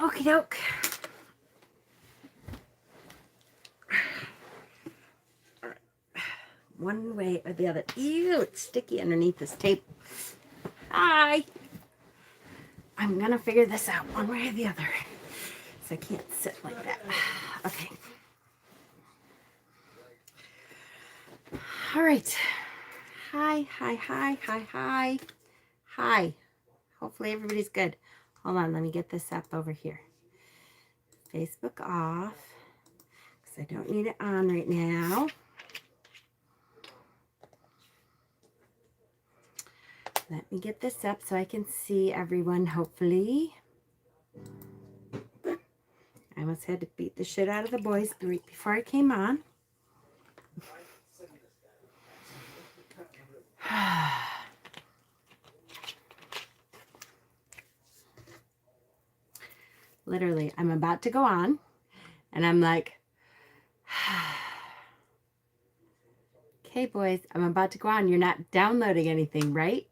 Okie doke. All right. One way or the other. Ew, it's sticky underneath this tape. Hi. I'm going to figure this out one way or the other. So I can't sit like that. Okay. All right. Hi, hi, hi, hi, hi. Hi. Hopefully everybody's good. Hold on, let me get this up over here. Facebook off, because I don't need it on right now. Let me get this up so I can see everyone, hopefully. I almost had to beat the shit out of the boys right before I came on. Literally, I'm about to go on, and I'm like, okay, boys, I'm about to go on. You're not downloading anything, right?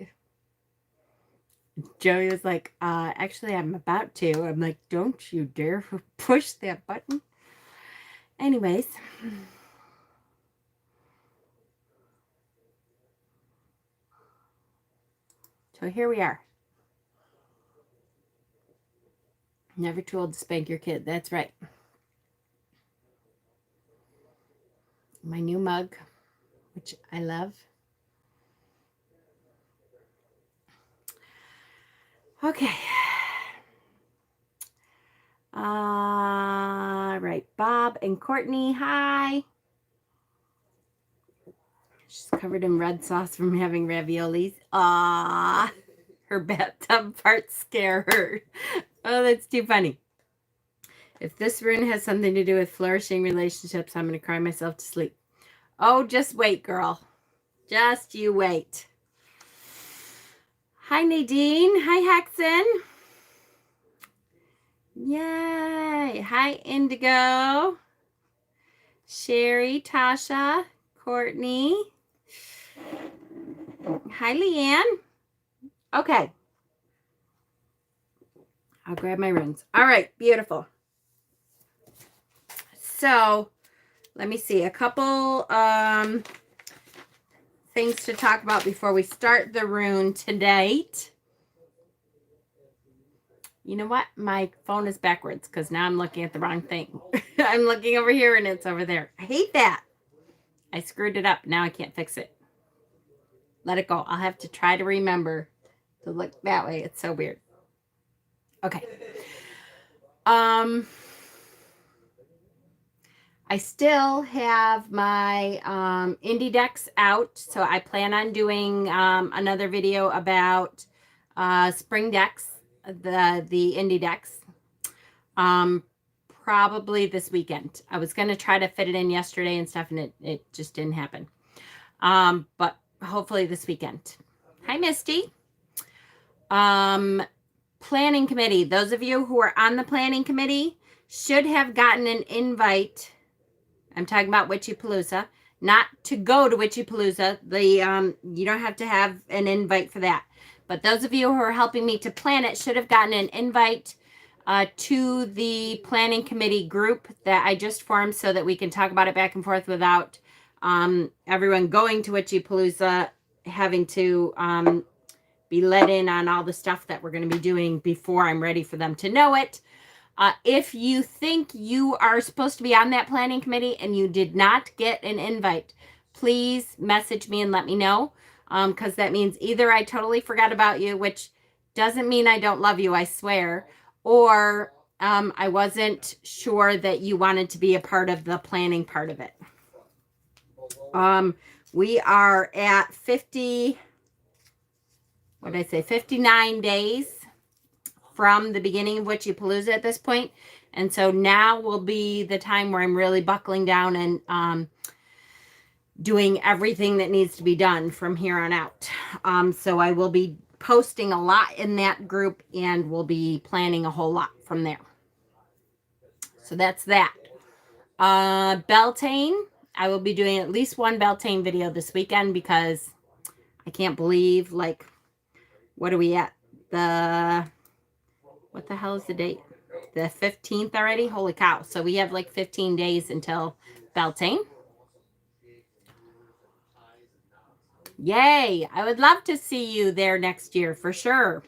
Joey was like, actually, I'm about to. I'm like, don't you dare push that button. Anyways. So here we are. Never too old to spank your kid. That's right. My new mug, which I love. Okay. All right. Bob and Courtney, hi. She's covered in red sauce from having raviolis. Ah, her bathtub farts scare her. Oh, that's too funny. If this rune has something to do with flourishing relationships, I'm going to cry myself to sleep. Oh, just wait, girl. Just you wait. Hi, Nadine. Hi, Hexen. Yay. Hi, Indigo. Sherry, Tasha, Courtney. Hi, Leanne. Okay. I'll grab my runes. All right. Beautiful. So, let me see. A couple things to talk about before we start the rune tonight. You know what? My phone is backwards because now I'm looking at the wrong thing. I'm looking over here and it's over there. I hate that. I screwed it up. Now I can't fix it. Let it go. I'll have to try to remember to look that way. It's so weird. Okay. I still have my indie decks out. So I plan on doing another video about spring decks, the indie decks. Probably this weekend. I was going to try to fit it in yesterday and stuff, and it just didn't happen. But hopefully this weekend. Hi, Misty. Planning committee. Those of you who are on the planning committee should have gotten an invite. I'm talking about Witchypalooza, not to go to Witchypalooza. You don't have to have an invite for that. But those of you who are helping me to plan it should have gotten an invite to the planning committee group that I just formed so that we can talk about it back and forth without everyone going to Witchypalooza having to be let in on all the stuff that we're going to be doing before I'm ready for them to know it. If you think you are supposed to be on that planning committee and you did not get an invite, please message me and let me know. Because that means either I totally forgot about you, which doesn't mean I don't love you, I swear, or I wasn't sure that you wanted to be a part of the planning part of it. We are at 59 days from the beginning of Witchypalooza at this point. And so now will be the time where I'm really buckling down and doing everything that needs to be done from here on out. So I will be posting a lot in that group and we'll be planning a whole lot from there. So that's that. Beltane. I will be doing at least one Beltane video this weekend because I can't believe, like, what are we at? What the hell is the date? the 15th already. Holy cow. So we have like 15 days until Beltane. Yay. I would love to see you there next year for sure.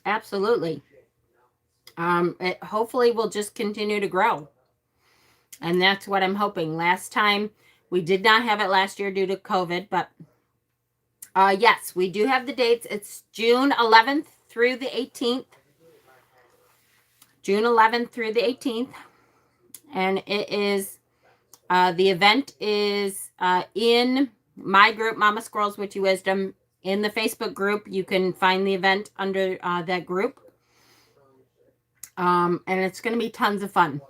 Absolutely. It hopefully will just continue to grow. And that's what I'm hoping. Last time, we did not have it last year due to COVID, but yes, we do have the dates. It's June 11th through the 18th. June 11th through the 18th. And it is, the event is in my group, Mama Squirrels Witchy Wisdom. In the Facebook group, you can find the event under that group. And it's going to be tons of fun.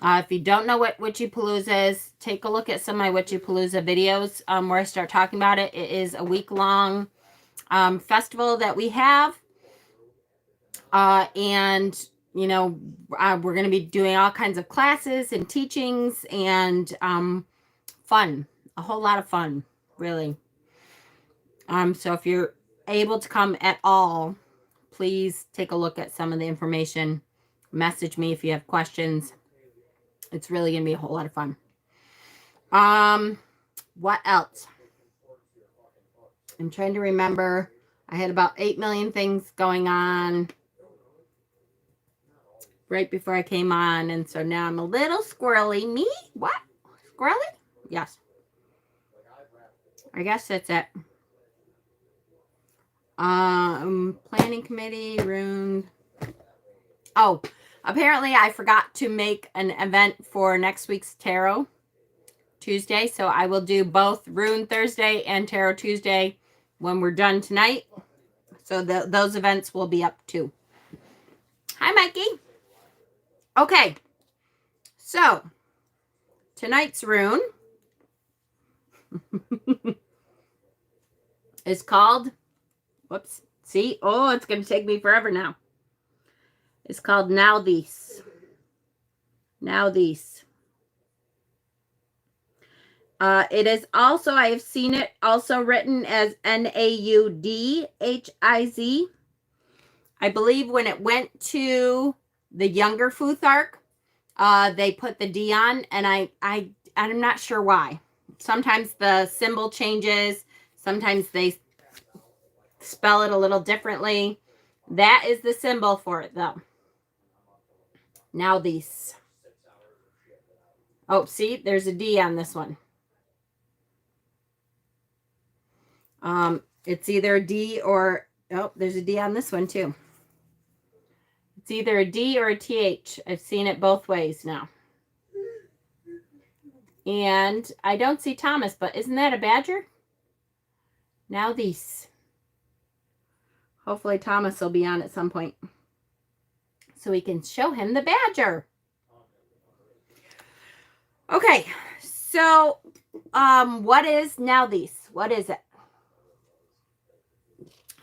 If you don't know what Witchypalooza is, take a look at some of my Witchypalooza videos where I start talking about it. It is a week-long festival that we have. And, you know, we're going to be doing all kinds of classes and teachings and fun. A whole lot of fun, really. So if you're able to come at all, please take a look at some of the information. Message me if you have questions. It's really going to be a whole lot of fun. What else? I'm trying to remember. I had about 8 million things going on right before I came on. And so now I'm a little squirrely. Me? What? Squirrely? Yes. I guess that's it. Planning committee, Rune. Oh, apparently I forgot to make an event for next week's Tarot Tuesday. So I will do both Rune Thursday and Tarot Tuesday when we're done tonight. So those events will be up too. Hi, Mikey. Okay. So tonight's Rune is called, whoops, see? Oh, it's going to take me forever now. It's called Naudhiz. Naudhiz. It is also, I have seen it also written as Naudhiz. I believe when it went to the younger Futhark, they put the D on, and I'm not sure why. Sometimes the symbol changes. Sometimes they spell it a little differently. That is the symbol for it, though. Naudhiz. Oh, see, there's a D on this one. It's either a D or, oh, there's a D on this one too. It's either a D or a TH. I've seen it both ways now. And I don't see Thomas, but isn't that a badger? Naudhiz. Hopefully Thomas will be on at some point so we can show him the badger. Okay, so what is Naudhiz? What is it?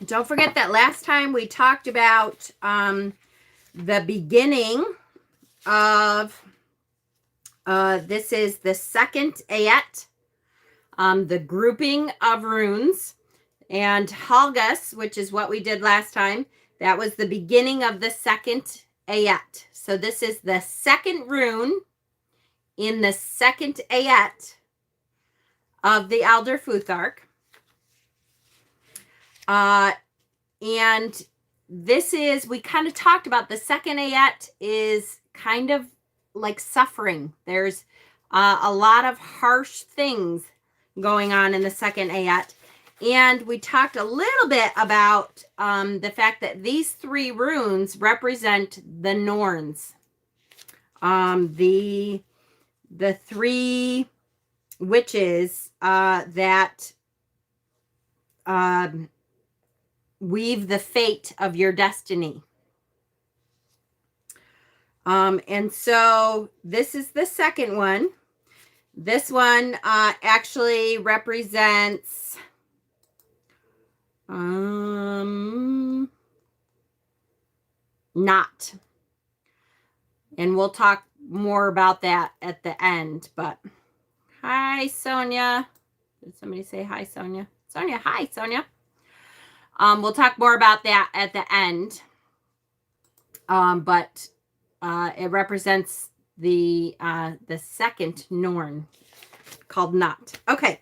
Don't forget that last time we talked about the beginning of, this is the second ayat, the grouping of runes, and Halgas, which is what we did last time. That was the beginning of the second ayat. So this is the second rune in the second ayat of the Elder Futhark. And this is, we kind of talked about the second ayat is kind of like suffering. There's a lot of harsh things going on in the second ayat. And we talked a little bit about the fact that these three runes represent the Norns. The three witches that weave the fate of your destiny. And so this is the second one. This one actually represents not. And we'll talk more about that at the end. But hi, Sonia. Did somebody say hi, Sonia? Sonia, hi, Sonia. We'll talk more about that at the end. but it represents the second Norn, called Not. Okay,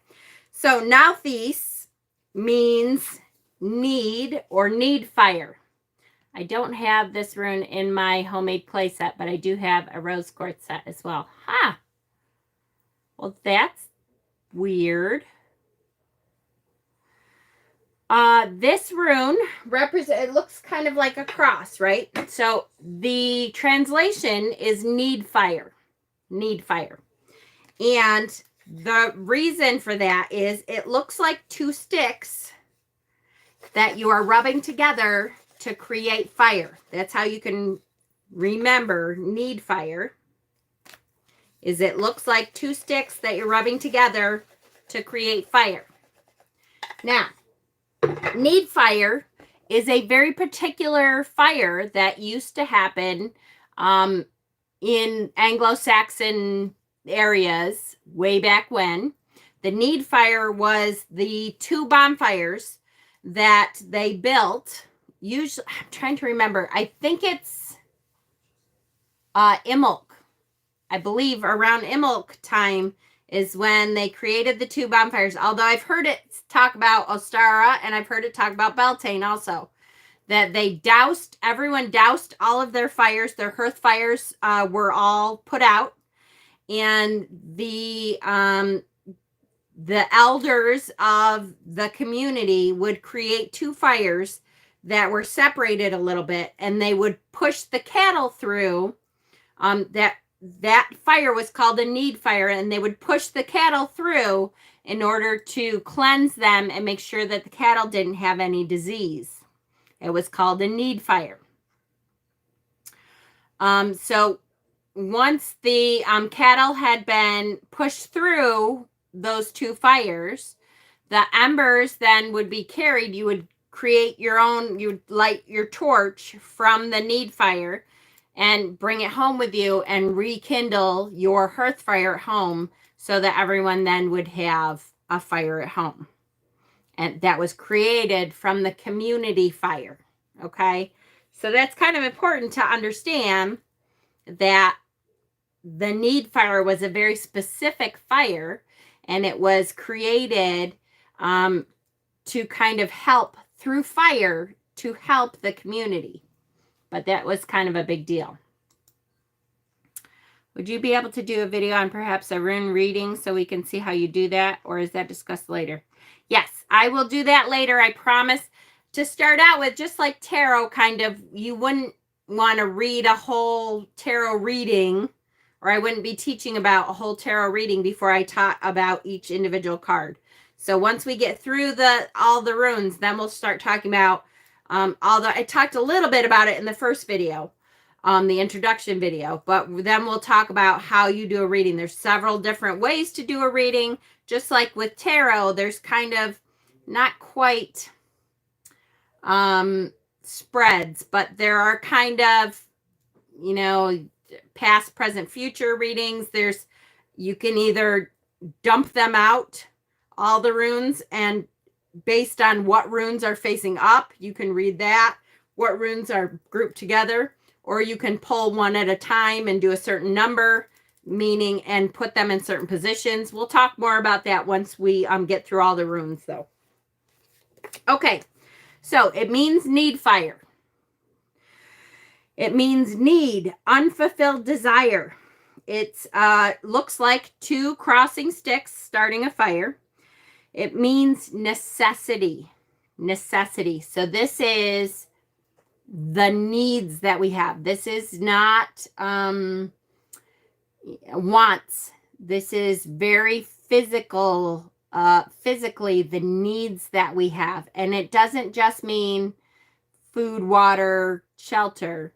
so Naudhiz means need or need fire. I don't have this rune in my homemade play set, but I do have a rose quartz set as well. Ha! Well, that's weird. This rune it looks kind of like a cross, right? So the translation is need fire. Need fire. And the reason for that is it looks like two sticks that you are rubbing together to create fire. That's how you can remember need fire. Is it looks like two sticks that you're rubbing together to create fire. Now, need fire is a very particular fire that used to happen in Anglo-Saxon areas way back when. The need fire was the two bonfires that they built. Usually, I'm trying to remember. I think it's Imbolc. I believe around Imbolc time is when they created the two bonfires. Although I've heard it talk about Ostara and I've heard it talk about Beltane also. That they everyone doused all of their fires. Their hearth fires were all put out. And the elders of the community would create two fires that were separated a little bit. And they would push the cattle through. That fire was called a need fire, and they would push the cattle through in order to cleanse them and make sure that the cattle didn't have any disease. It was called a need fire. So once the cattle had been pushed through those two fires, the embers then would be carried. You would create your own, you would light your torch from the need fire and bring it home with you and rekindle your hearth fire at home so that everyone then would have a fire at home. And that was created from the community fire. Okay. So that's kind of important to understand that the need fire was a very specific fire, and it was created to kind of help through fire to help the community. But that was kind of a big deal. Would you be able to do a video on perhaps a rune reading so we can see how you do that? Or is that discussed later? Yes, I will do that later. I promise. To start out with, just like tarot, kind of, you wouldn't want to read a whole tarot reading, or I wouldn't be teaching about a whole tarot reading before I taught about each individual card. So once we get through all the runes, then we'll start talking about although I talked a little bit about it in the first video, the introduction video, but then we'll talk about how you do a reading. There's several different ways to do a reading. Just like with tarot, there's kind of not quite spreads, but there are kind of, you know, past, present, future readings. You can either dump them out, all the runes, and based on what runes are facing up, you can read that, what runes are grouped together, or you can pull one at a time and do a certain number, meaning, and put them in certain positions. We'll talk more about that once we get through all the runes, though. Okay, so it means need fire. It means need, unfulfilled desire. It looks like two crossing sticks starting a fire. It means necessity. Necessity. So this is the needs that we have. This is not wants. This is very physical, physically the needs that we have. And it doesn't just mean food, water, shelter.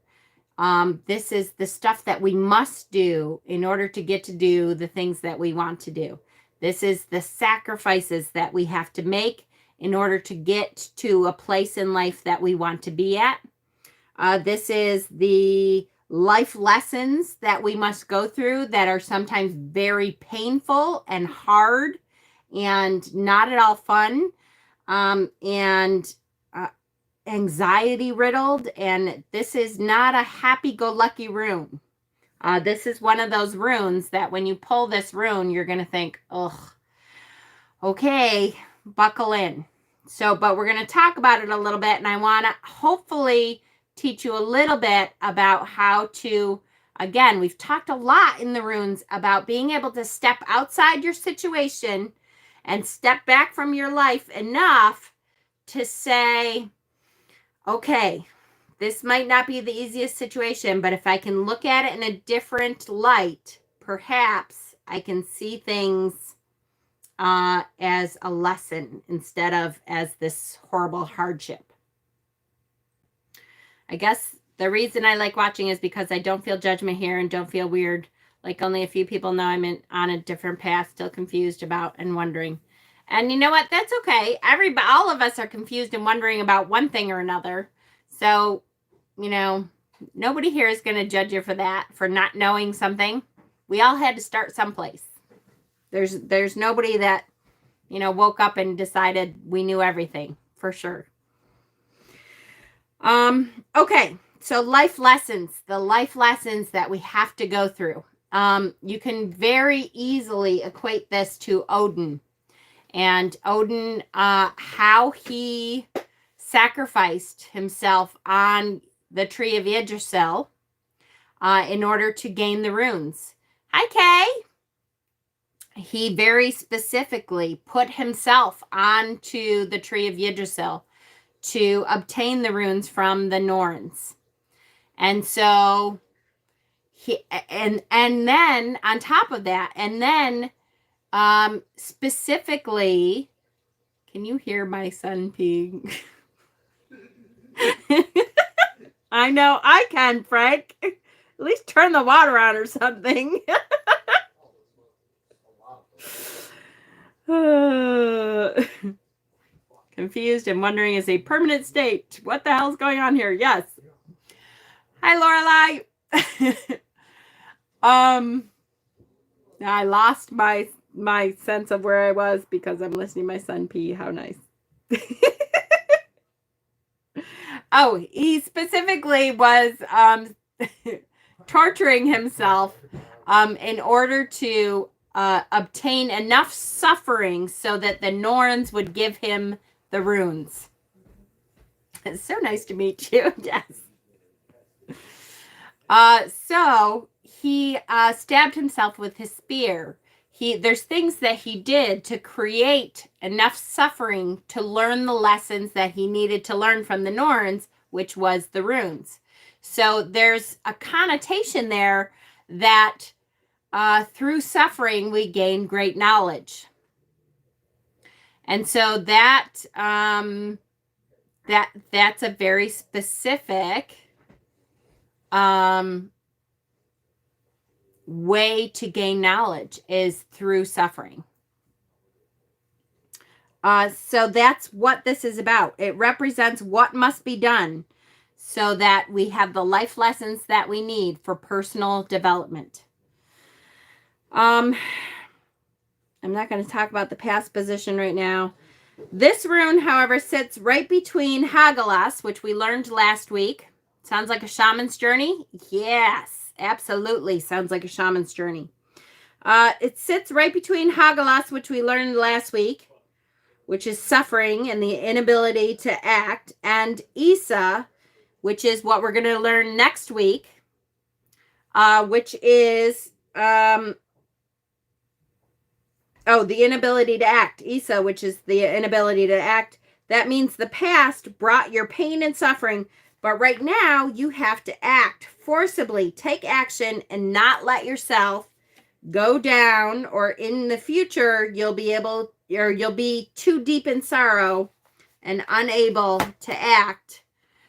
This is the stuff that we must do in order to get to do the things that we want to do. This is the sacrifices that we have to make in order to get to a place in life that we want to be at. This is the life lessons that we must go through that are sometimes very painful and hard and not at all fun. And anxiety riddled, and this is not a happy-go-lucky rune. This is one of those runes that when you pull this rune, you're going to think, ugh, okay, buckle in. So, but we're going to talk about it a little bit, and I want to hopefully teach you a little bit about how to, again, we've talked a lot in the runes about being able to step outside your situation and step back from your life enough to say, okay, this might not be the easiest situation, but if I can look at it in a different light, perhaps I can see things as a lesson instead of as this horrible hardship. I guess the reason I like watching is because I don't feel judgment here and don't feel weird. Like only a few people know I'm on a different path, still confused about and wondering. And you know what? That's okay. All of us are confused and wondering about one thing or another. So, you know, nobody here is going to judge you for that, for not knowing something. We all had to start someplace. There's nobody that, you know, woke up and decided we knew everything, for sure. Okay, so life lessons, the life lessons that we have to go through. You can very easily equate this to Odin. And Odin, how he sacrificed himself on the tree of Yggdrasil in order to gain the runes. Hi, Kay. He very specifically put himself onto the tree of Yggdrasil to obtain the runes from the Norns. And so and then on top of that, and then specifically, can you hear my son peeing? I know I can, Frank. At least turn the water on or something. Confused and wondering is a permanent state. What the hell's going on here? Yes. Hi, Lorelai. I lost my sense of where I was because I'm listening to my son pee. How nice. Oh, he specifically was torturing himself in order to obtain enough suffering so that the Norns would give him the runes. It's so nice to meet you. Yes. So he stabbed himself with his spear. There's things that he did to create enough suffering to learn the lessons that he needed to learn from the Norns, which was the runes. So there's a connotation there that through suffering we gain great knowledge. And so that's a very specific way to gain knowledge is through suffering. So that's what this is about. It represents what must be done so that we have the life lessons that we need for personal development. I'm not going to talk about the past position right now. This rune, however, sits right between Hagalaz, which we learned last week. Sounds like a shaman's journey? Yes, absolutely. Sounds like a shaman's journey. It sits right between Hagalaz, which we learned last week, which is suffering and the inability to act, and Isa, which is what we're going to learn next week, which is the inability to act. Isa, which is the inability to act. That means the past brought your pain and suffering, but right now you have to act forcibly, take action, and not let yourself go down, or in the future you'll be too deep in sorrow and unable to act.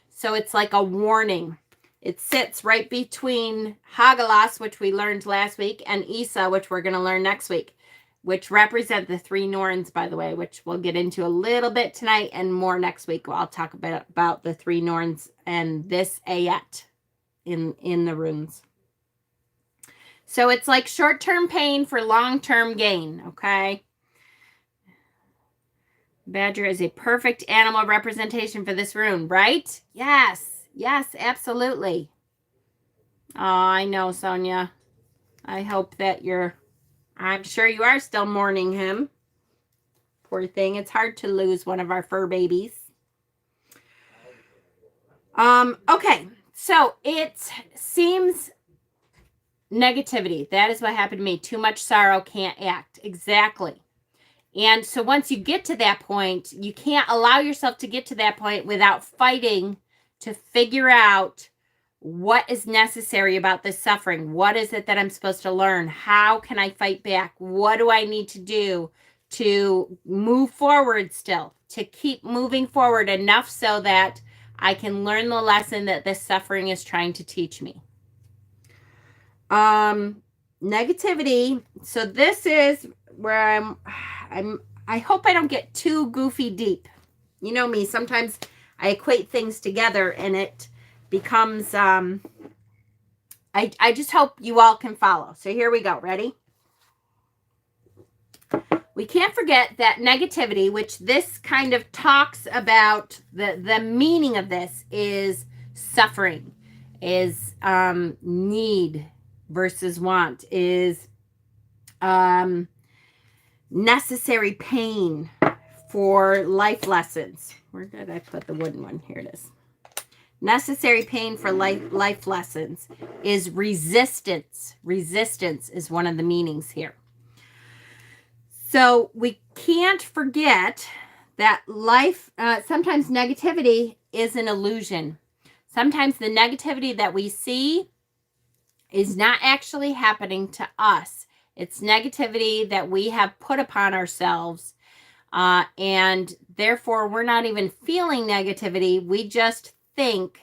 So it's like a warning. It sits right between Hagalaz, which we learned last week, and Isa, which we're going to learn next week, which represent the three Norns, by the way, which we'll get into a little bit tonight and more next week. I'll talk about the three Norns and this Ayet in the runes. So it's like short-term pain for long-term gain, okay? Badger is a perfect animal representation for this rune, right? Yes. Yes, absolutely. Oh, I know, Sonia. I hope that I'm sure you are still mourning him. Poor thing. It's hard to lose one of our fur babies. Okay. So it seems negativity. That is what happened to me. Too much sorrow, can't act. Exactly. And so once you get to that point, you can't allow yourself to get to that point without fighting to figure out what is necessary about this suffering. What is it that I'm supposed to learn? How can I fight back? What do I need to do to move forward still, to keep moving forward enough so that I can learn the lesson that this suffering is trying to teach me? Negativity. So this is where I hope I don't get too goofy deep. You know me, sometimes I equate things together and it becomes I just hope you all can follow. So here we go. Ready? We can't forget that negativity, which this kind of talks about, the meaning of this is suffering, is need versus want, is necessary pain for life lessons. Where did I put the wooden one? Here it is. Necessary pain for life lessons is resistance. Resistance is one of the meanings here. So we can't forget that life, sometimes negativity is an illusion. Sometimes the negativity that we see is not actually happening to us. It's negativity that we have put upon ourselves. And therefore, we're not even feeling negativity. We just think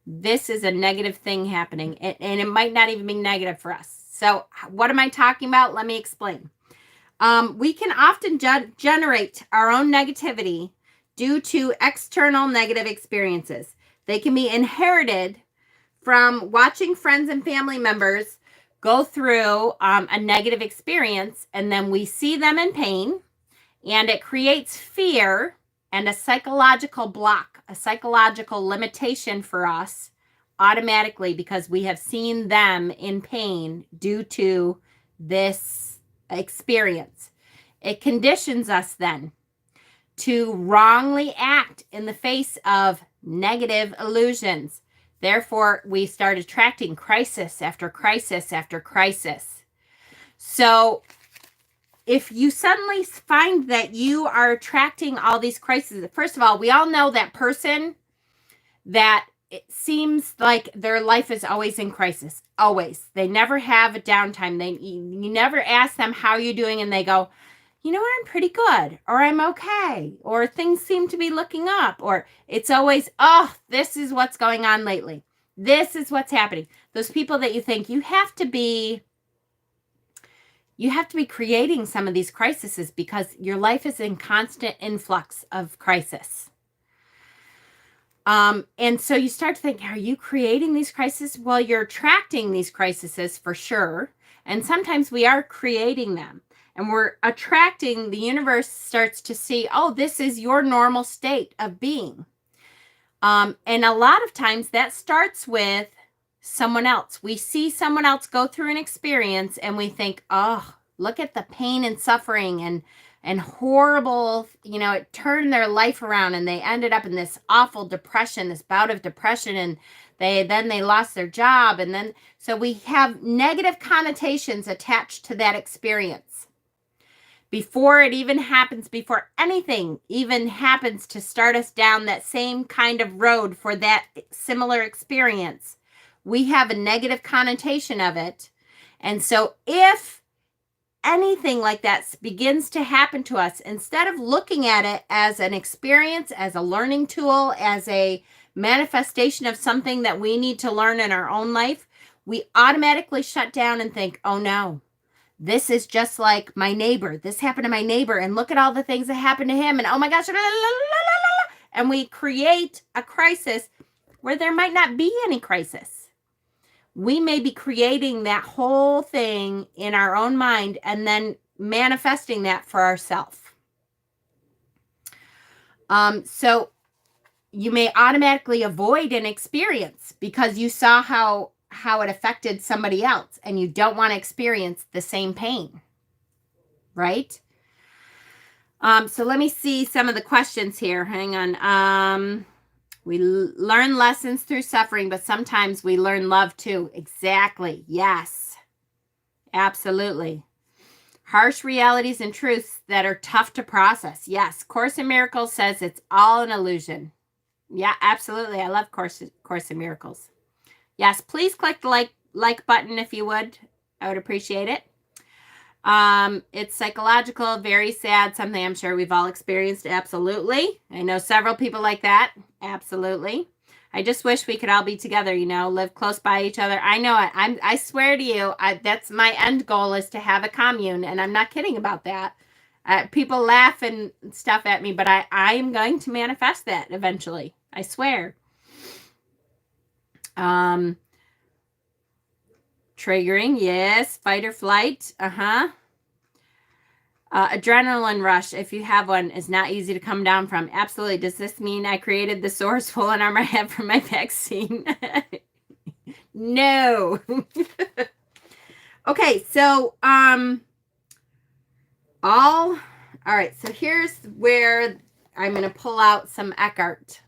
this is a negative thing happening. And it might not even be negative for us. So what am I talking about? Let me explain. We can often generate our own negativity due to external negative experiences. They can be inherited from watching friends and family members go through a negative experience, and then we see them in pain, and it creates fear and a psychological block, a psychological limitation for us automatically because we have seen them in pain due to this experience. It conditions us then to wrongly act in the face of negative illusions. Therefore, we start attracting crisis after crisis after crisis. So if you suddenly find that you are attracting all these crises, first of all, we all know that person that it seems like their life is always in crisis. Always. They never have a downtime. You never ask them, how are you doing? And they go, you know what, I'm pretty good, or I'm okay, or things seem to be looking up, or it's always, oh, this is what's going on lately. This is what's happening. Those people that you think you have to be creating some of these crises because your life is in constant influx of crisis. And so you start to think, are you creating these crises? Well, you're attracting these crises for sure. And sometimes we are creating them. And we're attracting, the universe starts to see, oh, this is your normal state of being. And a lot of times that starts with someone else. We see someone else go through an experience and we think, oh, look at the pain and suffering and horrible, it turned their life around and they ended up in this awful depression, this bout of depression, and they lost their job. And then, so we have negative connotations attached to that experience. Before it even happens, before anything even happens to start us down that same kind of road for that similar experience, we have a negative connotation of it. And so if anything like that begins to happen to us, instead of looking at it as an experience, as a learning tool, as a manifestation of something that we need to learn in our own life, we automatically shut down and think, oh no, this is just like my neighbor. This happened to my neighbor, and look at all the things that happened to him, and oh my gosh, and we create a crisis where there might not be any crisis. We may be creating that whole thing in our own mind and then manifesting that for ourselves. So you may automatically avoid an experience because you saw how it affected somebody else, and you don't want to experience the same pain, right? So let me see some of the questions here. Hang on. We learn lessons through suffering, but sometimes we learn love too. Exactly. Yes. Absolutely. Harsh realities and truths that are tough to process. Yes. Course in Miracles says it's all an illusion. Yeah, absolutely. I love Course in Miracles. Yes, please click the like button if you would. I would appreciate it. It's psychological, very sad, something I'm sure we've all experienced. Absolutely. I know several people like that. Absolutely. I just wish we could all be together, live close by each other. I know it. I swear to you, that's my end goal, is to have a commune, and I'm not kidding about that. People laugh and stuff at me, but I am going to manifest that eventually. I swear. Triggering, yes. Fight or flight, adrenaline rush, if you have one, is not easy to come down from. Absolutely. Does this mean I created the sore, swollen arm I have from my vaccine? No. Okay, so all right, so here's where I'm going to pull out some Eckhart.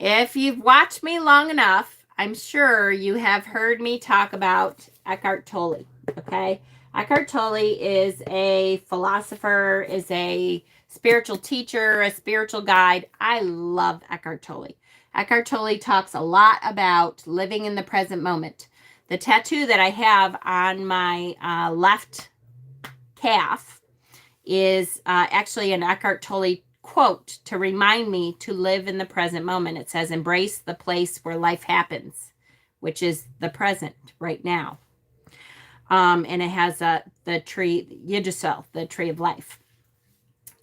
If you've watched me long enough, I'm sure you have heard me talk about Eckhart Tolle, okay? Eckhart Tolle is a philosopher, is a spiritual teacher, a spiritual guide. I love Eckhart Tolle. Eckhart Tolle talks a lot about living in the present moment. The tattoo that I have on my left calf is actually an Eckhart Tolle quote to remind me to live in the present moment. It says, embrace the place where life happens, which is the present right now. And it has the tree, Yggdrasil, the tree of life.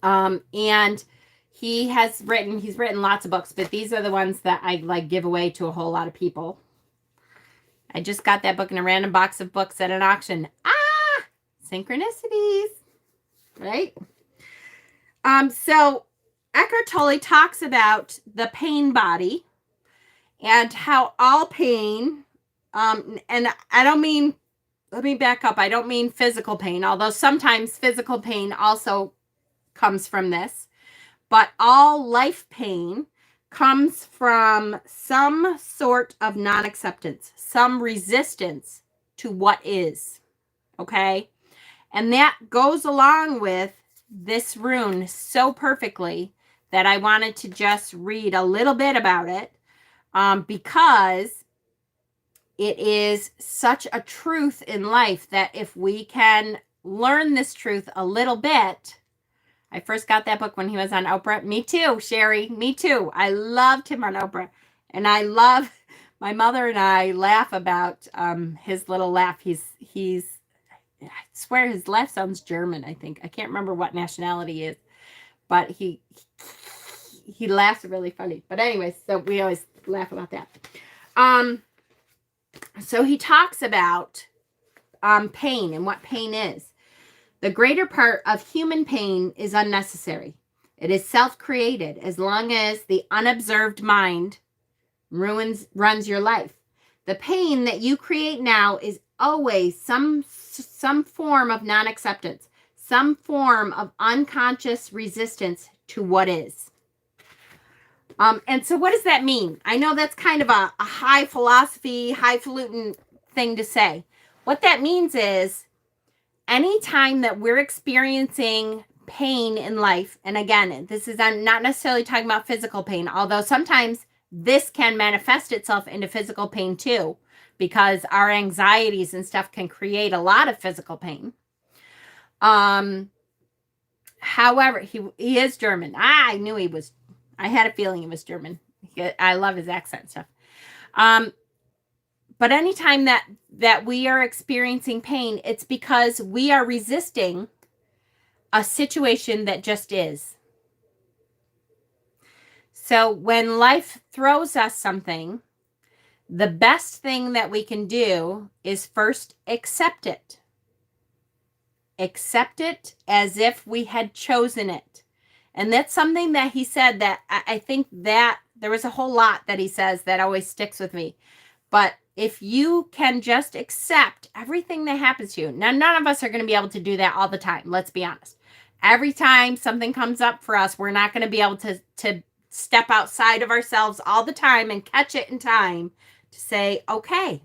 And he's written lots of books, but these are the ones that I give away to a whole lot of people. I just got that book in a random box of books at an auction. Synchronicities, right? So Eckhart Tolle talks about the pain body and how all pain, and I don't mean, let me back up. I don't mean physical pain, although sometimes physical pain also comes from this, but all life pain comes from some sort of non-acceptance, some resistance to what is, okay? And that goes along with this rune so perfectly that I wanted to just read a little bit about it, because it is such a truth in life that if we can learn this truth a little bit. I first got that book when he was on Oprah. Me too, Sherry. Me too. I loved him on Oprah. And I love, my mother and I laugh about his little laugh. He's I swear his laugh sounds German, I think. I can't remember what nationality he is. But he laughs really funny. But anyway, so we always laugh about that. So he talks about pain and what pain is. The greater part of human pain is unnecessary. It is self-created as long as the unobserved mind runs your life. The pain that you create now is always some form of non-acceptance, some form of unconscious resistance to what is. And so what does that mean? I know that's kind of a high philosophy, highfalutin thing to say. What that means is anytime that we're experiencing pain in life, and again, this is, I'm not necessarily talking about physical pain, although sometimes this can manifest itself into physical pain too, because our anxieties and stuff can create a lot of physical pain. However, he is German. I knew he was, I had a feeling he was German. I love his accent and stuff. But anytime that we are experiencing pain, it's because we are resisting a situation that just is. So when life throws us something, the best thing that we can do is first accept it. Accept it as if we had chosen it. And that's something that he said that I think that there was a whole lot that he says that always sticks with me. But if you can just accept everything that happens to you, now none of us are going to be able to do that all the time. Let's be honest. Every time something comes up for us, we're not going to be able to step outside of ourselves all the time and catch it in time to say, okay,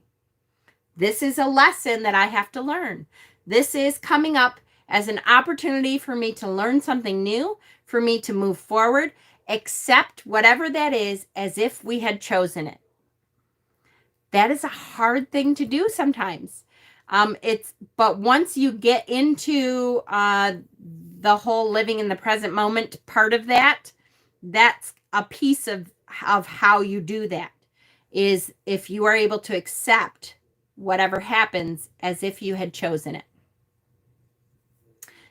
this is a lesson that I have to learn. This is coming up as an opportunity for me to learn something new, for me to move forward, accept whatever that is as if we had chosen it. That is a hard thing to do sometimes. But once you get into the whole living in the present moment part of that, that's a piece of how you do that, is if you are able to accept whatever happens as if you had chosen it.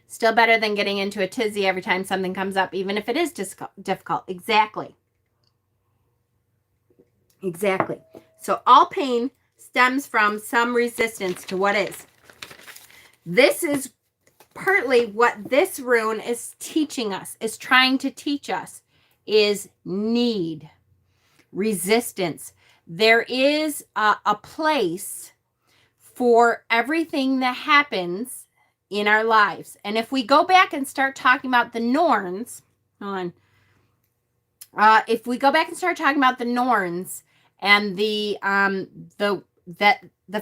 Still better than getting into a tizzy every time something comes up, even if it is difficult. Exactly. So all pain stems from some resistance to what is. This is partly what this rune is teaching us, is trying to teach us, is need, resistance. There is a place for everything that happens in our lives. And if we go back and start talking about the Norns, if we go back and start talking about the Norns and the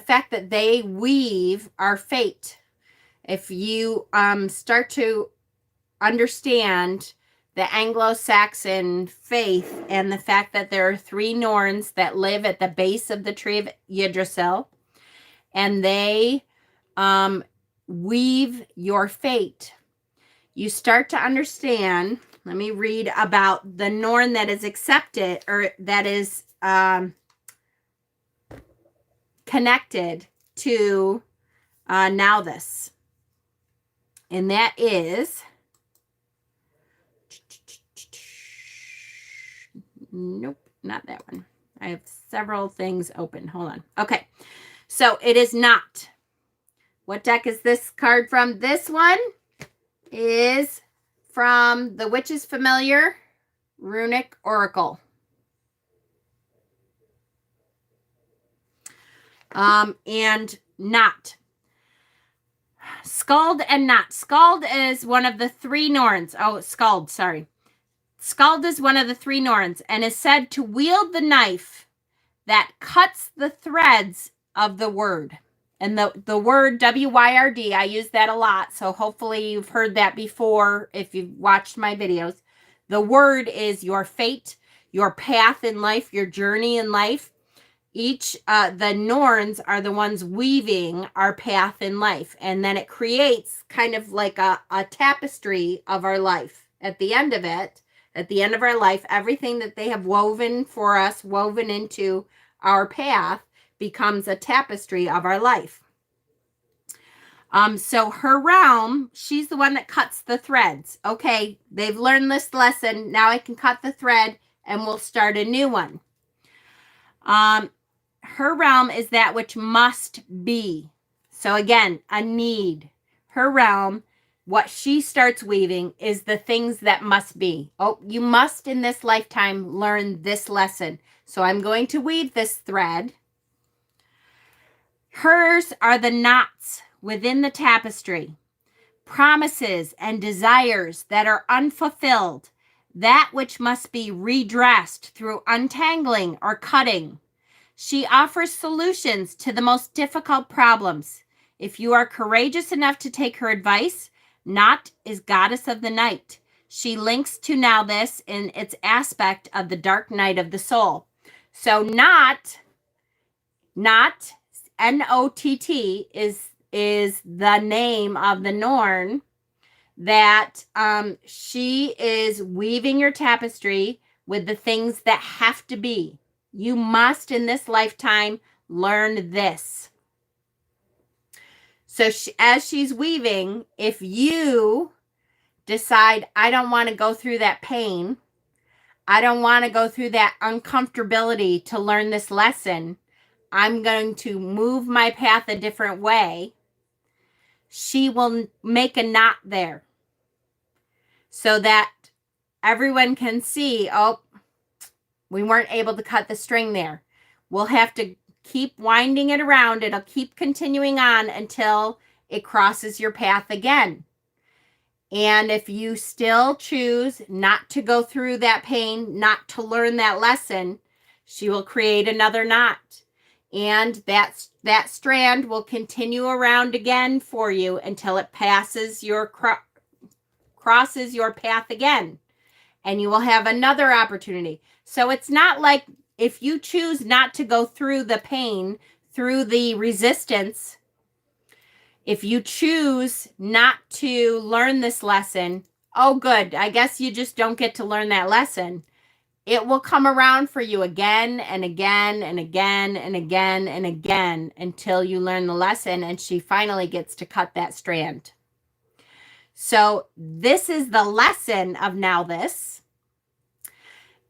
fact that they weave our fate, if you start to understand the Anglo-Saxon faith and the fact that there are 3 Norns that live at the base of the tree of Yggdrasil, and they weave your fate, you start to understand. Let me read about the Norn that is accepted, or that is connected to Naudhiz. And that is, nope, not that one. I have several things open. Hold on. Okay. So it is not. What deck is this card from? This one is from the Witch's Familiar Runic Oracle. And not. Skald and not. Skald is one of the 3 Norns. Oh, Skald, sorry. Skald is one of the 3 Norns and is said to wield the knife that cuts the threads of the word. And the word W-Y-R-D, I use that a lot. So hopefully you've heard that before if you've watched my videos. The word is your fate, your path in life, your journey in life. The Norns are the ones weaving our path in life. And then it creates kind of like a tapestry of our life. At the end of it, at the end of our life, everything that they have woven for us, woven into our path, becomes a tapestry of our life. So her realm, she's the one that cuts the threads. Okay, they've learned this lesson. Now I can cut the thread and we'll start a new one. Her realm is that which must be. So again, a need. Her realm, what she starts weaving is the things that must be. Oh, you must in this lifetime learn this lesson. So I'm going to weave this thread. Hers are the knots within the tapestry, promises and desires that are unfulfilled, that which must be redressed through untangling or cutting. She offers solutions to the most difficult problems. If you are courageous enough to take her advice, Not is goddess of the night. She links to Naudhiz in its aspect of the dark night of the soul. So Not, N-O-T-T, is the name of the Norn that she is weaving your tapestry with the things that have to be. You must in this lifetime learn this. So as she's weaving, if you decide, I don't want to go through that pain, I don't want to go through that uncomfortability to learn this lesson, I'm going to move my path a different way, she will make a knot there so that everyone can see, oh, we weren't able to cut the string there. We'll have to keep winding it around. It'll keep continuing on until it crosses your path again. And if you still choose not to go through that pain, not to learn that lesson, she will create another knot. And that strand will continue around again for you until it passes your crosses your path again. And you will have another opportunity. So it's not like if you choose not to go through the pain, through the resistance, if you choose not to learn this lesson, oh, good, I guess you just don't get to learn that lesson. It will come around for you again and again and again and again and again until you learn the lesson and she finally gets to cut that strand. So this is the lesson of Naudhiz,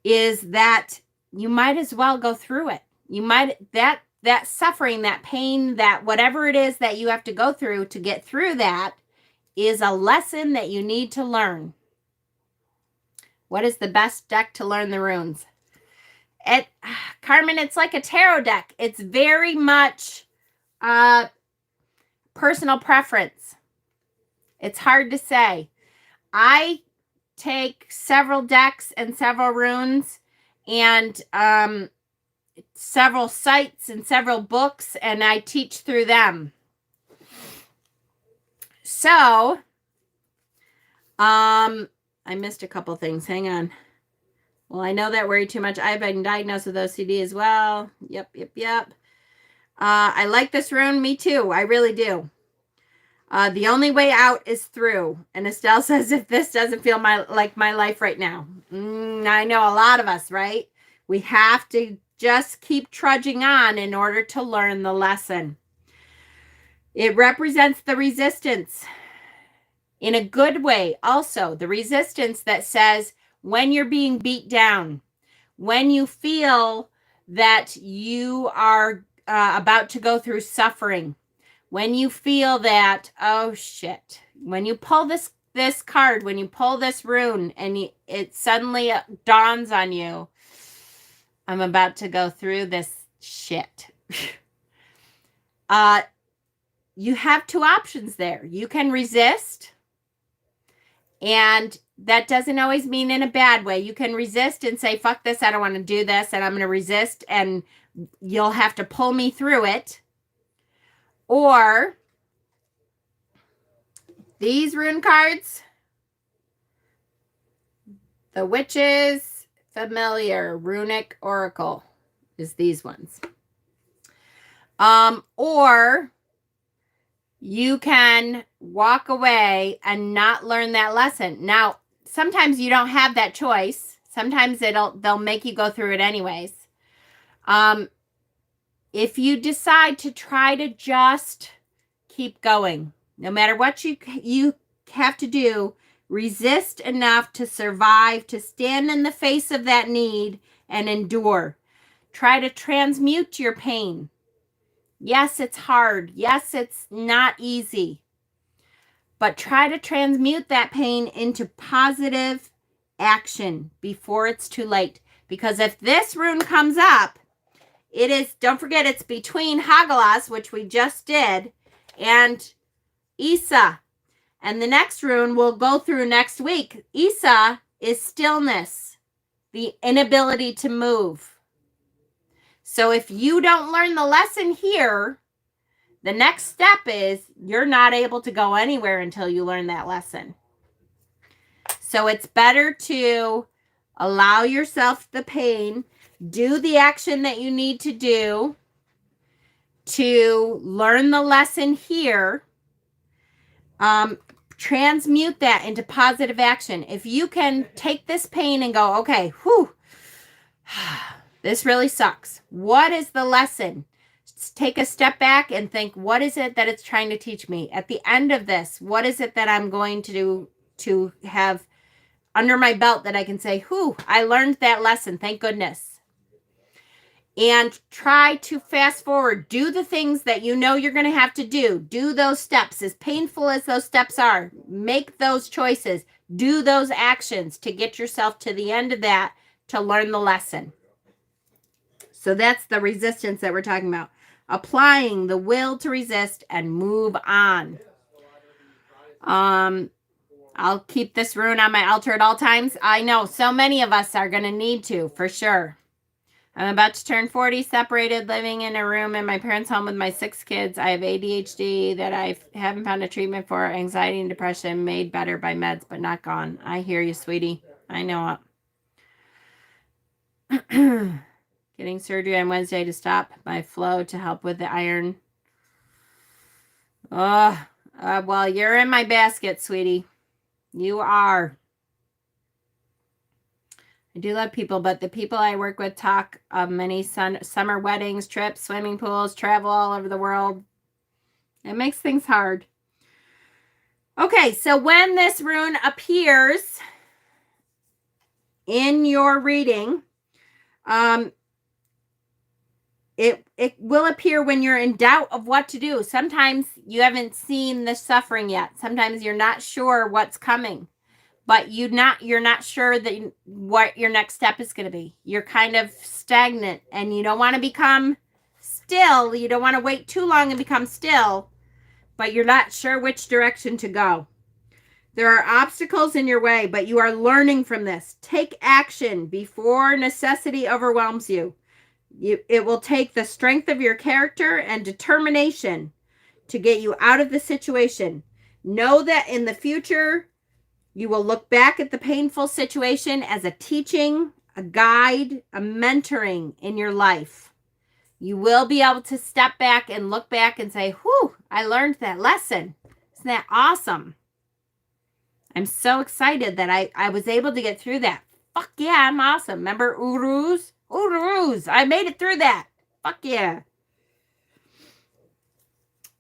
is that you might as well go through it. You might, that suffering, that pain, that whatever it is that you have to go through to get through that is a lesson that you need to learn. What is the best deck to learn the runes? Carmen, it's like a tarot deck. It's very much personal preference. It's hard to say. I take several decks and several runes and several sites and several books, and I teach through them. So, I missed a couple things. Hang on. Well, I know that worry too much. I've been diagnosed with OCD as well. Yep. I like this rune. Me too. I really do. The only way out is through. And Estelle says, if this doesn't feel like my life right now. I know a lot of us, right? We have to just keep trudging on in order to learn the lesson. It represents the resistance in a good way. Also, the resistance that says when you're being beat down, when you feel that you are about to go through suffering, when you feel that, oh shit, when you pull this card, when you pull this rune and it suddenly dawns on you, I'm about to go through this shit. You have two options there. You can resist, and that doesn't always mean in a bad way. You can resist and say, fuck this, I don't want to do this, and I'm going to resist, and you'll have to pull me through it. Or these rune cards, the Witch's Familiar Runic Oracle is these ones. Or you can walk away and not learn that lesson. Now, sometimes you don't have that choice. Sometimes they'll make you go through it anyways. If you decide to try to just keep going, no matter what you have to do, resist enough to survive, to stand in the face of that need and endure. Try to transmute your pain. Yes, it's hard. Yes, it's not easy. But try to transmute that pain into positive action before it's too late. Because if this rune comes up, it is, don't forget, it's between Hagalaz, which we just did, and Isa. And the next rune we'll go through next week. Isa is stillness, the inability to move. So if you don't learn the lesson here, the next step is you're not able to go anywhere until you learn that lesson. So it's better to allow yourself the pain, do the action that you need to do to learn the lesson here. Transmute that into positive action. If you can take this pain and go, okay, whew, this really sucks. What is the lesson? Just take a step back and think, what is it that it's trying to teach me? At the end of this, what is it that I'm going to do to have under my belt that I can say, whew, I learned that lesson. Thank goodness. And try to fast forward. Do the things that you know you're going to have to do. Do those steps. As painful as those steps are, make those choices. Do those actions to get yourself to the end of that to learn the lesson. So that's the resistance that we're talking about. Applying the will to resist and move on. I'll keep this rune on my altar at all times. I know so many of us are going to need to, for sure. I'm about to turn 40, separated, living in a room in my parents' home with my 6 kids. I have ADHD that I haven't found a treatment for. Anxiety and depression made better by meds, but not gone. I hear you, sweetie. I know it. Getting surgery on Wednesday to stop my flow to help with the iron. Well, you're in my basket, sweetie. You are. I do love people, but the people I work with talk of many summer weddings, trips, swimming pools, travel all over the world. It makes things hard. Okay, so when this rune appears in your reading, it will appear when you're in doubt of what to do. Sometimes you haven't seen the suffering yet. Sometimes you're not sure what's coming. But you're not sure that what your next step is going to be. You're kind of stagnant and you don't want to become still. You don't want to wait too long and become still, but you're not sure which direction to go. There are obstacles in your way, but you are learning from this. Take action before necessity overwhelms you. It will take the strength of your character and determination to get you out of the situation. Know that in the future, you will look back at the painful situation as a teaching, a guide, a mentoring in your life. You will be able to step back and look back and say, whew, I learned that lesson. Isn't that awesome? I'm so excited that I was able to get through that. Fuck yeah, I'm awesome. Remember Uruz? Uruz. I made it through that. Fuck yeah.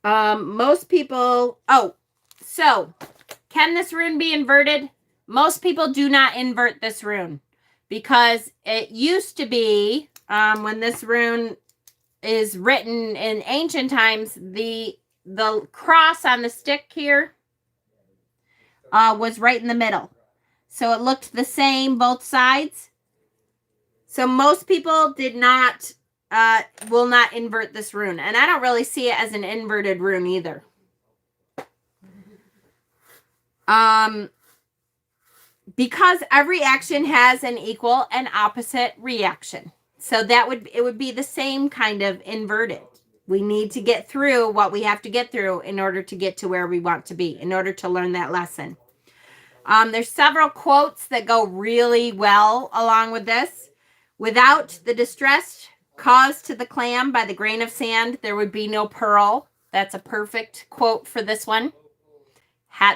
Most people... Oh, so... Can this rune be inverted? Most people do not invert this rune because it used to be when this rune is written in ancient times, the cross on the stick here was right in the middle. So it looked the same both sides. So most people will not invert this rune. And I don't really see it as an inverted rune either. Because every action has an equal and opposite reaction. So it would be the same kind of inverted. We need to get through what we have to get through in order to get to where we want to be, in order to learn that lesson. There's several quotes that go really well along with this. Without the distress caused to the clam by the grain of sand, there would be no pearl. That's a perfect quote for this one.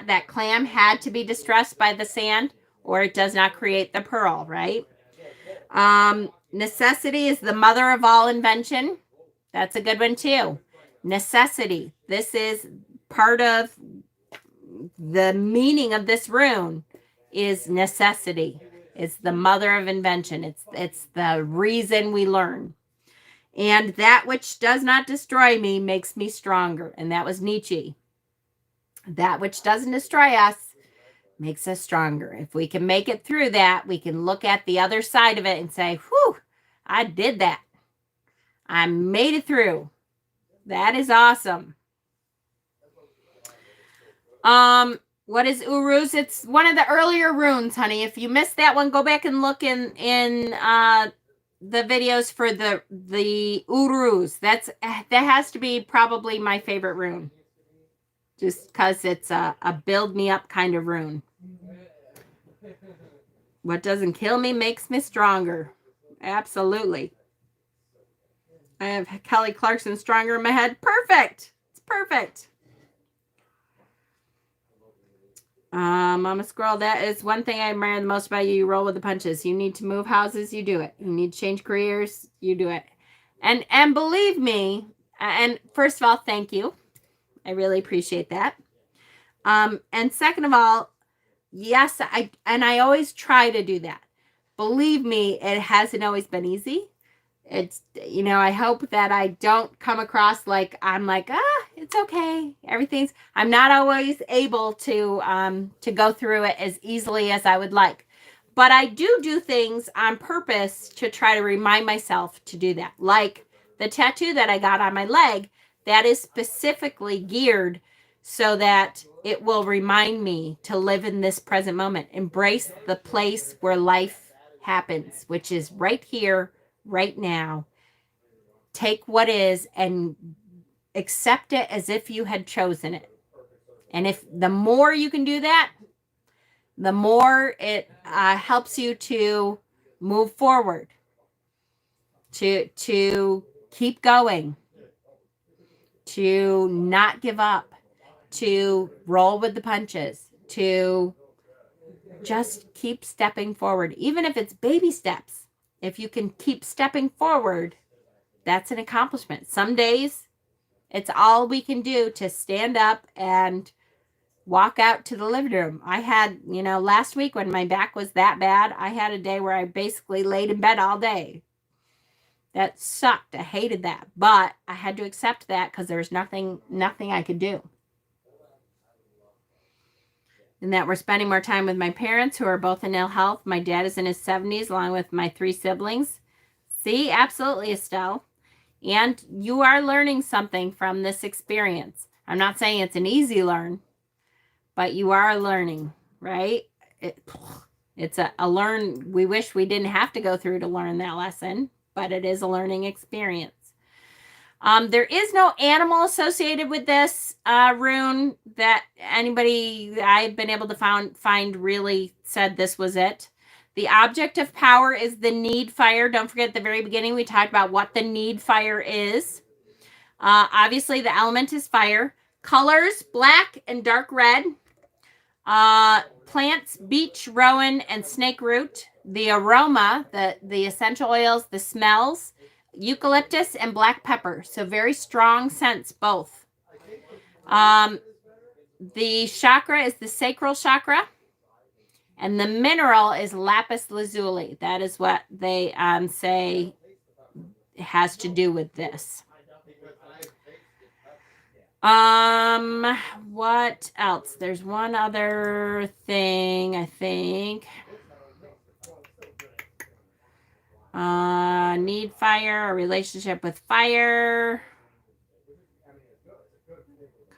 That clam had to be distressed by the sand, or it does not create the pearl, right? Necessity is the mother of all invention. That's a good one too. Necessity. This is part of the meaning of this rune is necessity. It's the mother of invention. It's the reason we learn. And that which does not destroy me makes me stronger. And that was Nietzsche. That which doesn't destroy us makes us stronger. If we can make it through that, we can look at the other side of it and say, whew, I did that. I made it through. That is awesome. What is Uruz? It's one of the earlier runes, honey. If you missed that one, go back and look in the videos for the Uruz. That has to be probably my favorite rune. Just because it's a build me up kind of rune. What doesn't kill me makes me stronger. Absolutely. I have Kelly Clarkson stronger in my head. Perfect. It's perfect. Mama Squirrel, that is one thing I admire the most about you. You roll with the punches. You need to move houses, you do it. You need to change careers, you do it. And believe me, and first of all, thank you. I really appreciate that. And second of all, yes, I always try to do that. Believe me, it hasn't always been easy. it's, you know, I hope that I don't come across like I'm like, it's okay. I'm not always able to go through it as easily as I would like. But I do things on purpose to try to remind myself to do that. Like the tattoo that I got on my leg, that is specifically geared so that it will remind me to live in this present moment. Embrace the place where life happens, which is right here, right now. Take what is and accept it as if you had chosen it. And if the more you can do that, the more it helps you to move forward, to keep going, to not give up, to roll with the punches, to just keep stepping forward. Even if it's baby steps, if you can keep stepping forward, that's an accomplishment. Some days it's all we can do to stand up and walk out to the living room. I had, last week when my back was that bad, I had a day where I basically laid in bed all day. That sucked. I hated that. But I had to accept that because there was nothing I could do. And that we're spending more time with my parents who are both in ill health. My dad is in his 70s along with my 3 siblings. See, absolutely, Estelle. And you are learning something from this experience. I'm not saying it's an easy learn, but you are learning, right? It's a learn. We wish we didn't have to go through to learn that lesson, but it is a learning experience. There is no animal associated with this rune that anybody I've been able to find really said this was it. The object of power is the need fire. Don't forget at the very beginning we talked about what the need fire is. Obviously the element is fire. Colors, black and dark red. Plants, beech, rowan, and snake root. The aroma, the essential oils, the smells, eucalyptus and black pepper. So very strong scents, both. The chakra is the sacral chakra. And the mineral is lapis lazuli. That is what they say has to do with this. What else? There's one other thing, I think. Need fire, a relationship with fire.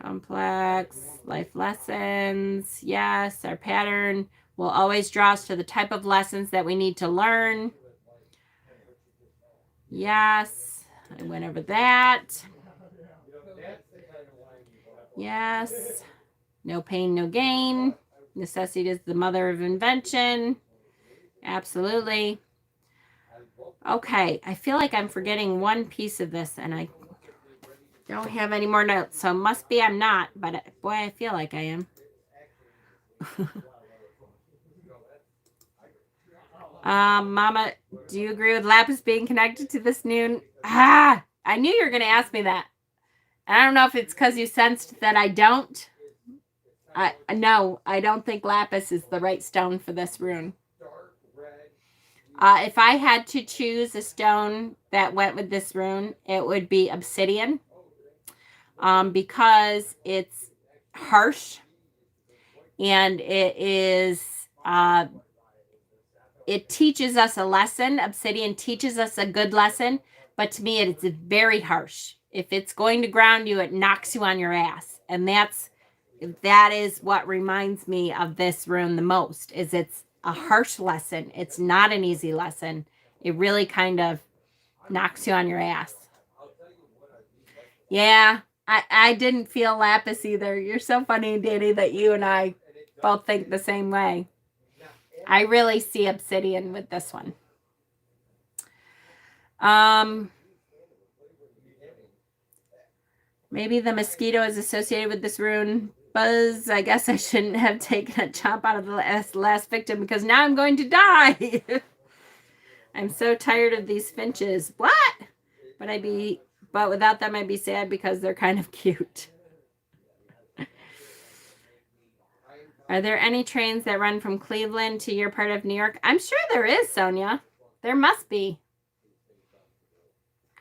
Complex life lessons. Yes, our pattern will always draw us to the type of lessons that we need to learn. Yes, I went over that. Yes, no pain, no gain. Necessity is the mother of invention. Absolutely. Okay, I feel like I'm forgetting one piece of this and I don't have any more notes, so must be I'm not, but boy, I feel like I am. Mama, do you agree with lapis being connected to this noon? I knew you were going to ask me that. I don't know if it's because you sensed that I don't. No, I don't think lapis is the right stone for this rune. If I had to choose a stone that went with this rune, it would be obsidian. Because it's harsh and it is it teaches us a lesson. Obsidian teaches us a good lesson, but to me it's very harsh. If it's going to ground you, it knocks you on your ass. And that is what reminds me of this rune the most, is it's a harsh lesson. It's not an easy lesson. It really kind of knocks you on your ass. Yeah, I didn't feel lapis either. You're so funny, Danny, that you and I both think the same way. I really see obsidian with this one. Maybe the mosquito is associated with this rune. Buzz, I guess I shouldn't have taken a chomp out of the last victim because now I'm going to die. I'm so tired of these finches. What? But without them, I'd be sad because they're kind of cute. Are there any trains that run from Cleveland to your part of New York? I'm sure there is, Sonia. There must be.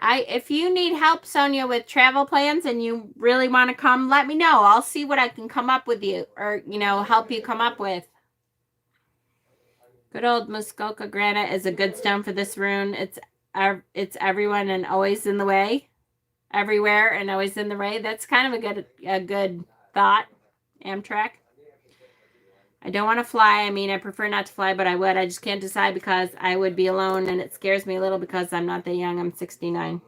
if you need help, Sonia, with travel plans and you really want to come, let me know. I'll see what I can come up with you, or help you come up with. Good old Muskoka granite is a good stone for this rune. It's everyone and always in the way, everywhere and always in the way. That's kind of a good thought. Amtrak. I don't want to fly. I mean, I prefer not to fly, but I would. I just can't decide because I would be alone, and it scares me a little because I'm not that young. I'm 69.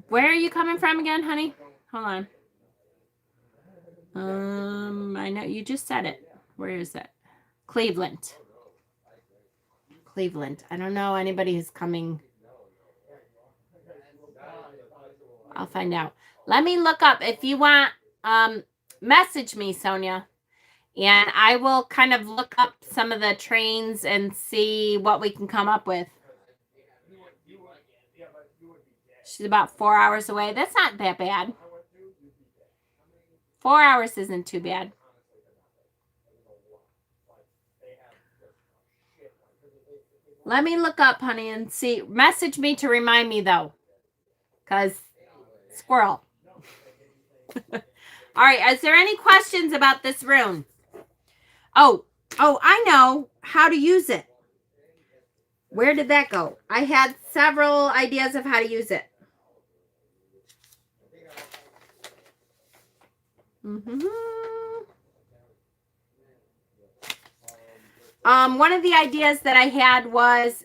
Where are you coming from again, honey? Hold on. I know you just said it. Where is it? Cleveland. Cleveland. I don't know anybody who's coming. I'll find out. Let me look up. If you want, message me, Sonia, and I will kind of look up some of the trains and see what we can come up with. She's about 4 hours away. That's not that bad. 4 hours isn't too bad. Let me look up, honey, and see. Message me to remind me, though. Because squirrel. All right. Is there any questions about this rune? Oh, I know how to use it. Where did that go? I had several ideas of how to use it. One of the ideas that I had was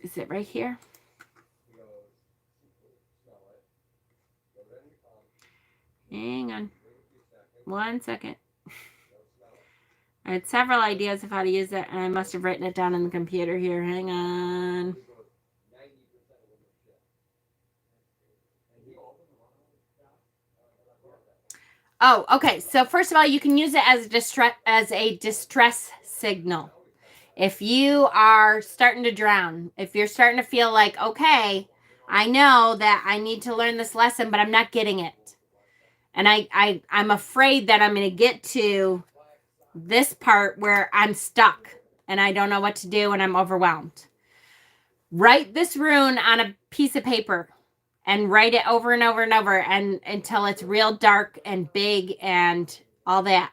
is it right here? Hang on. 1 second. I had several ideas of how to use it, and I must have written it down on the computer here. Hang on. Oh, okay. So first of all, you can use it as a distress signal. If you are starting to drown, if you're starting to feel like, okay, I know that I need to learn this lesson, but I'm not getting it. And I'm afraid that I'm going to get to this part where I'm stuck and I don't know what to do and I'm overwhelmed. Write this rune on a piece of paper and write it over and over and over and until it's real dark and big and all that.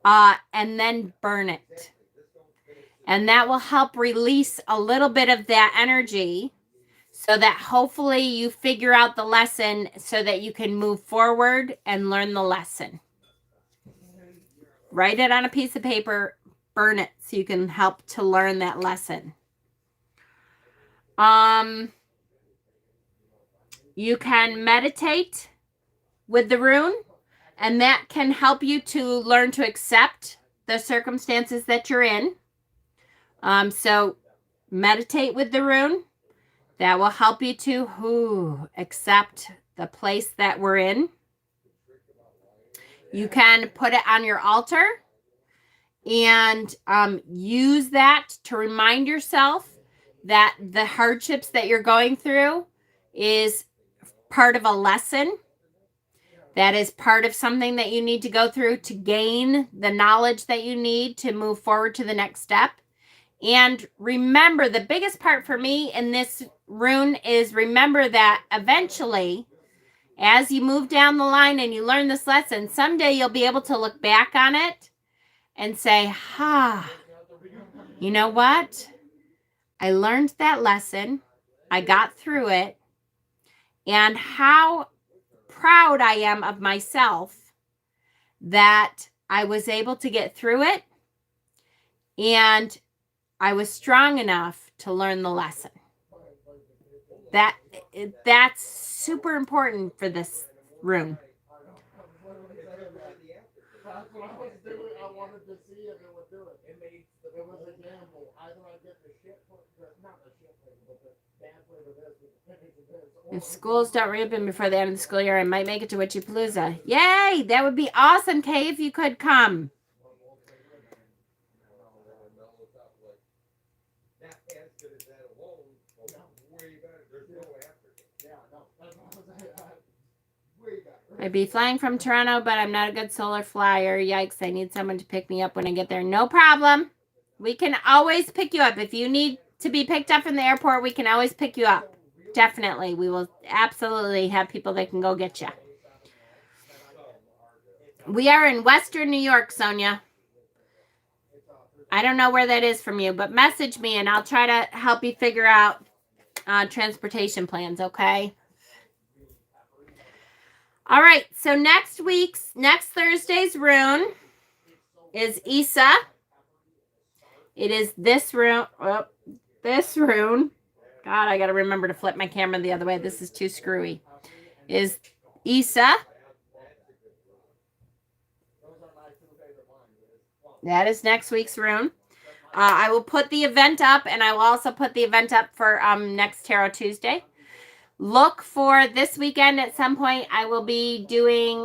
And then burn it. And that will help release a little bit of that energy so that hopefully you figure out the lesson so that you can move forward and learn the lesson. Write it on a piece of paper, burn it so you can help to learn that lesson. You can meditate with the rune, and that can help you to learn to accept the circumstances that you're in. So meditate with the rune. That will help you to accept the place that we're in. You can put it on your altar and use that to remind yourself that the hardships that you're going through is part of a lesson. That is part of something that you need to go through to gain the knowledge that you need to move forward to the next step. And remember, the biggest part for me in this rune is remember that eventually, as you move down the line and you learn this lesson, someday you'll be able to look back on it and say, you know what? I learned that lesson. I got through it. And how proud I am of myself that I was able to get through it. And I was strong enough to learn the lesson. That's super important for this room. That's what I was doing. I wanted to see if it would do it. It was a gamble. Either I get the shit, not the shit flavor, but the bad flavor this with the pennies of this. If schools don't reopen before the end of the school year, I might make it to Witchypalooza. Yay! That would be awesome, Kay, if you could come. I'd be flying from Toronto, but I'm not a good solar flyer. Yikes, I need someone to pick me up when I get there. No problem. We can always pick you up. If you need to be picked up from the airport, we can always pick you up. Definitely. We will absolutely have people that can go get you. We are in Western New York, Sonia. I don't know where that is from you, but message me and I'll try to help you figure out transportation plans, okay? All right, so next Thursday's rune is Isa. It is this rune. Oh, this rune. God, I got to remember to flip my camera the other way. This is too screwy. Is Isa. That is next week's rune. I will put the event up, and I will also put the event up for next Tarot Tuesday. Look for this weekend at some point. I will be doing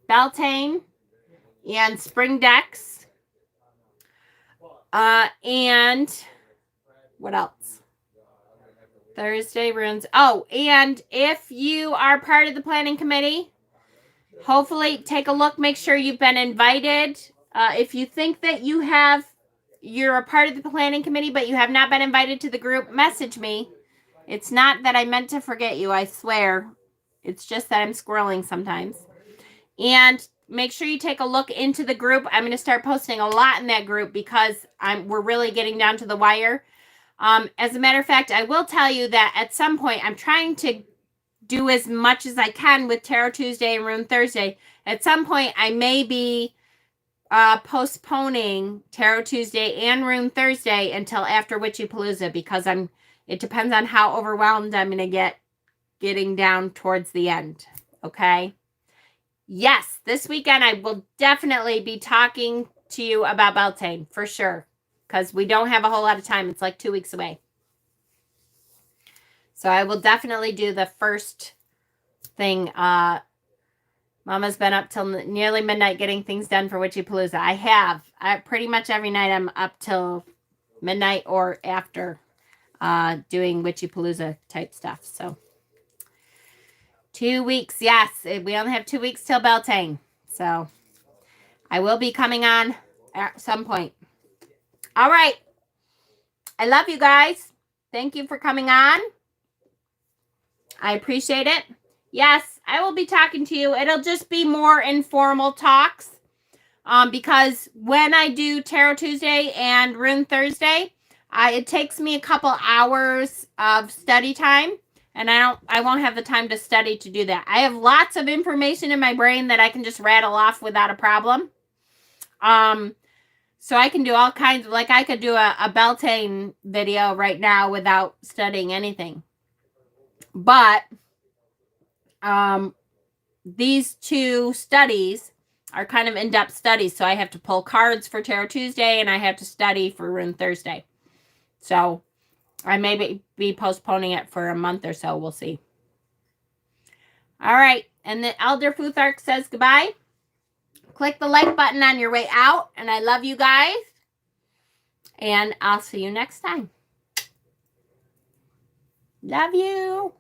Beltane and Spring Decks. And what else? Thursday runes. Oh, and if you are part of the planning committee, hopefully take a look. Make sure you've been invited. If you think that you're a part of the planning committee, but you have not been invited to the group, message me. It's not that I meant to forget you, I swear. It's just that I'm squirreling sometimes. And make sure you take a look into the group. I'm going to start posting a lot in that group because we're really getting down to the wire. As a matter of fact, I will tell you that at some point, I'm trying to do as much as I can with Tarot Tuesday and Rune Thursday. At some point, I may be postponing Tarot Tuesday and Rune Thursday until after Witchypalooza because it depends on how overwhelmed I'm going to get getting down towards the end. Okay. Yes, this weekend I will definitely be talking to you about Beltane for sure because we don't have a whole lot of time. It's like 2 weeks away. So I will definitely do the first thing. Mama's been up till nearly midnight getting things done for Witchypalooza. I have. Pretty much every night I'm up till midnight or after doing Witchypalooza type stuff. So 2 weeks. Yes, we only have 2 weeks till Beltane. So I will be coming on at some point. All right. I love you guys. Thank you for coming on. I appreciate it. Yes, I will be talking to you. It'll just be more informal talks because when I do Tarot Tuesday and Rune Thursday, it takes me a couple hours of study time, and I won't have the time to study to do that. I have lots of information in my brain that I can just rattle off without a problem. So I can do all kinds of, like I could do a Beltane video right now without studying anything. But these two studies are kind of in-depth studies. So I have to pull cards for Tarot Tuesday and I have to study for Rune Thursday. So I may be postponing it for a month or so. We'll see. All right. And the Elder Futhark says goodbye. Click the like button on your way out. And I love you guys. And I'll see you next time. Love you.